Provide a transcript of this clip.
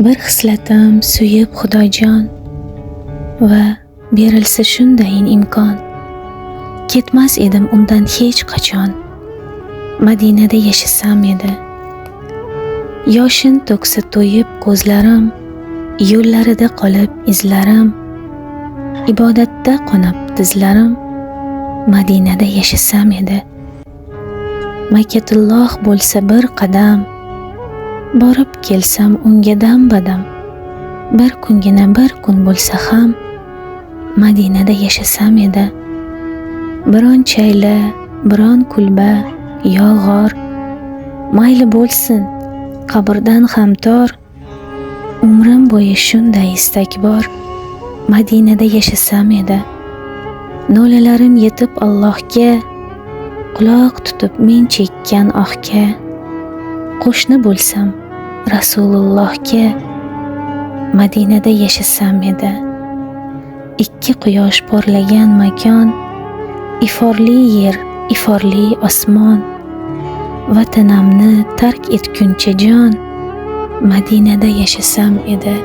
Bir hislatim suyib Xudojon va berilsa shundayin imkon, ketmas edim undan hech qachon. Madinada yashasam edi. Yoshin to'ksa to'yib ko'zlarim, yo'llarida qolib izlarim, ibodatda qonib dizlarim, Madinada yashasam edi. Makkatulloh bo'lsa bir qadam, borib kelsam unga dam-badam. Bir kungina bir kun bo'lsa ham, Madinada yashasam edi. Biron chayla, biron kulba, yo g'or, mayli bo'lsin, qabrdan ham tor. Umrim bo'yi shunday istak bor, Madinada yashasam edi. Nolalarim yetib Allohga, quloq tutib men chekkan ohga. Qo'shni bo'lsam Rasulullohga, Madinada yashasam edi. Ikki quyosh porlagan makon, iforli yer, iforli osmon. Vatanamni tark etguncha jon, Madinada yashasam edi.